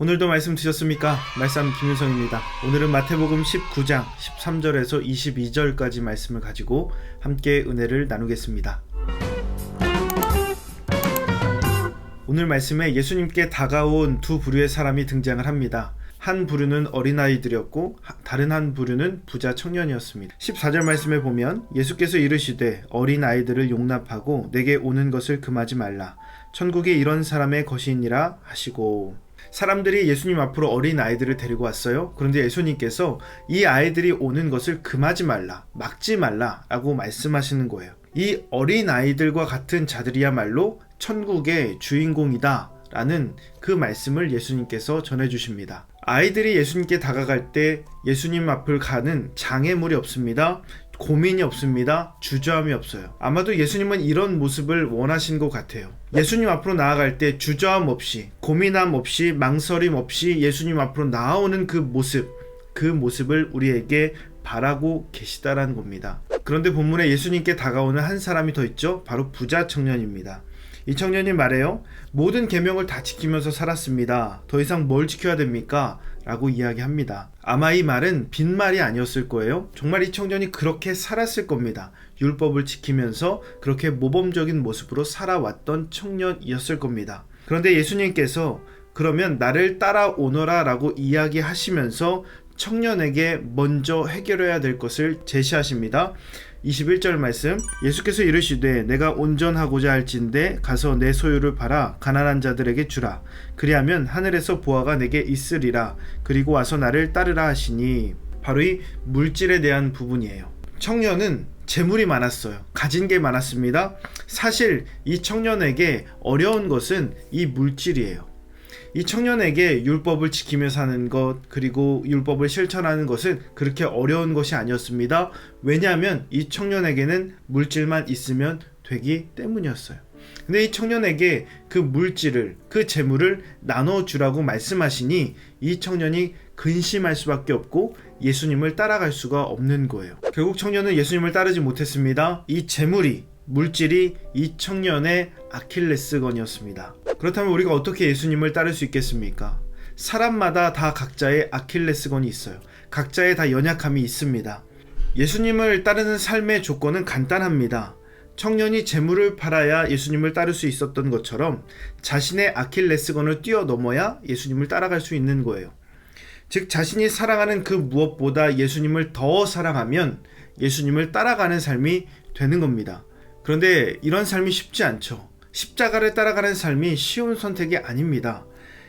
오늘도 말씀 드셨습니까? 말씀 김윤성입니다. 오늘은 마태복음 19장 13절에서 22절까지 말씀을 가지고 함께 은혜를 나누겠습니다. 오늘 말씀에 예수님께 다가온 두 부류의 사람이 등장을 합니다. 한 부류는 어린아이들이었고 다른 한 부류는 부자 청년이었습니다. 14절 말씀에 보면 예수께서 이르시되 어린아이들을 용납하고 내게 오는 것을 금하지 말라. 천국에 이런 사람의 것이니라 하시고, 사람들이 예수님 앞으로 어린아이들을 데리고 왔어요. 그런데 예수님께서 이 아이들이 오는 것을 금하지 말라, 막지 말라 라고 말씀하시는 거예요. 이 어린아이들과 같은 자들이야말로 천국의 주인공이다 라는 그 말씀을 예수님께서 전해주십니다. 아이들이 예수님께 다가갈 때 예수님 앞을 가는 장애물이 없습니다. 고민이 없습니다. 주저함이 없어요. 아마도 예수님은 이런 모습을 원하신 것 같아요. 예수님 앞으로 나아갈 때 주저함 없이, 고민함 없이, 망설임 없이 예수님 앞으로 나아오는 그 모습을 우리에게 바라고 계시다라는 겁니다. 그런데 본문에 예수님께 다가오는 한 사람이 더 있죠. 바로 부자 청년입니다. 이 청년이 말해요. 모든 계명을 다 지키면서 살았습니다. 더 이상 뭘 지켜야 됩니까? 라고 이야기합니다. 아마 이 말은 빈말이 아니었을 거예요. 정말 이 청년이 그렇게 살았을 겁니다. 율법을 지키면서 그렇게 모범적인 모습으로 살아왔던 청년이었을 겁니다. 그런데 예수님께서 그러면 나를 따라오너라 라고 이야기하시면서 청년에게 먼저 해결해야 될 것을 제시하십니다. 21절 말씀, 예수께서 이르시되 내가 온전하고자 할진대 가서 내 소유를 팔아 가난한 자들에게 주라. 그리하면 하늘에서 보화가 내게 있으리라. 그리고 와서 나를 따르라 하시니, 바로 이 물질에 대한 부분이에요. 청년은 재물이 많았어요. 가진 게 많았습니다. 사실 이 청년에게 어려운 것은 이 물질이에요. 이 청년에게 율법을 지키며 사는 것, 그리고 율법을 실천하는 것은 그렇게 어려운 것이 아니었습니다. 왜냐하면 이 청년에게는 물질만 있으면 되기 때문이었어요. 근데 이 청년에게 그 물질을, 그 재물을 나눠주라고 말씀하시니 이 청년이 근심할 수밖에 없고 예수님을 따라갈 수가 없는 거예요. 결국 청년은 예수님을 따르지 못했습니다. 이 재물이, 물질이 이 청년의 아킬레스건이었습니다. 그렇다면 우리가 어떻게 예수님을 따를 수 있겠습니까? 사람마다 다 각자의 아킬레스건이 있어요. 각자의 다 연약함이 있습니다. 예수님을 따르는 삶의 조건은 간단합니다. 청년이 재물을 팔아야 예수님을 따를 수 있었던 것처럼 자신의 아킬레스건을 뛰어넘어야 예수님을 따라갈 수 있는 거예요. 즉, 자신이 사랑하는 그 무엇보다 예수님을 더 사랑하면 예수님을 따라가는 삶이 되는 겁니다. 그런데 이런 삶이 쉽지 않죠. 십자가를 따라가는 삶이 쉬운 선택이 아닙니다.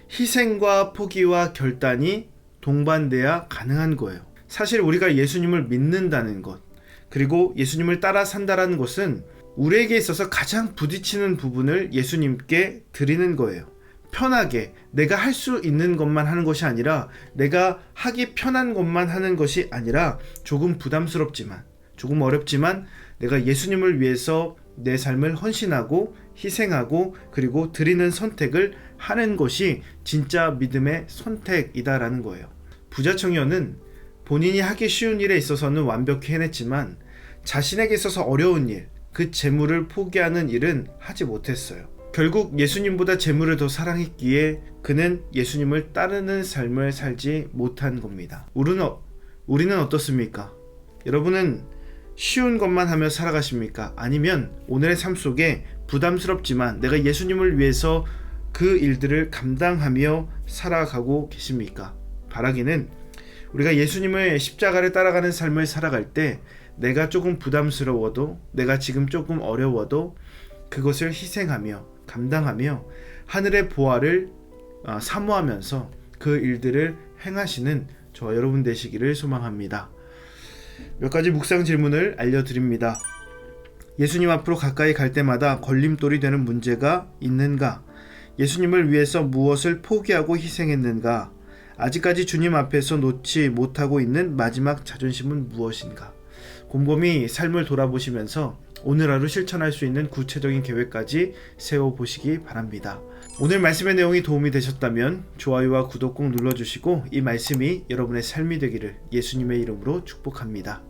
희생과 포기와 결단이 동반돼야 가능한 거예요. 사실 우리가 예수님을 믿는다는 것, 그리고 예수님을 따라 산다는 것은 우리에게 있어서 가장 부딪히는 부분을 예수님께 드리는 거예요. 편하게 내가 할 수 있는 것만 하는 것이 아니라, 내가 하기 편한 것만 하는 것이 아니라, 조금 부담스럽지만, 조금 어렵지만 내가 예수님을 위해서 내 삶을 헌신하고 희생하고 그리고 드리는 선택을 하는 것이 진짜 믿음의 선택이다라는 거예요. 부자 청년은 본인이 하기 쉬운 일에 있어서는 완벽히 해냈지만 자신에게 있어서 어려운 일, 그 재물을 포기하는 일은 하지 못했어요. 결국 예수님보다 재물을 더 사랑했기에 그는 예수님을 따르는 삶을 살지 못한 겁니다. 우리는 어떻습니까? 여러분은 쉬운 것만 하며 살아가십니까? 아니면 오늘의 삶 속에 부담스럽지만 내가 예수님을 위해서 그 일들을 감당하며 살아가고 계십니까? 바라기는 우리가 예수님의 십자가를 따라가는 삶을 살아갈 때 내가 조금 부담스러워도, 내가 지금 조금 어려워도 그것을 희생하며 감당하며 하늘의 보화를 사모하면서 그 일들을 행하시는 저와 여러분 되시기를 소망합니다. 몇 가지 묵상 질문을 알려드립니다. 예수님 앞으로 가까이 갈 때마다 걸림돌이 되는 문제가 있는가? 예수님을 위해서 무엇을 포기하고 희생했는가? 아직까지 주님 앞에서 놓지 못하고 있는 마지막 자존심은 무엇인가? 곰곰이 삶을 돌아보시면서 오늘 하루 실천할 수 있는 구체적인 계획까지 세워보시기 바랍니다. 오늘 말씀의 내용이 도움이 되셨다면 좋아요와 구독 꼭 눌러주시고 이 말씀이 여러분의 삶이 되기를 예수님의 이름으로 축복합니다.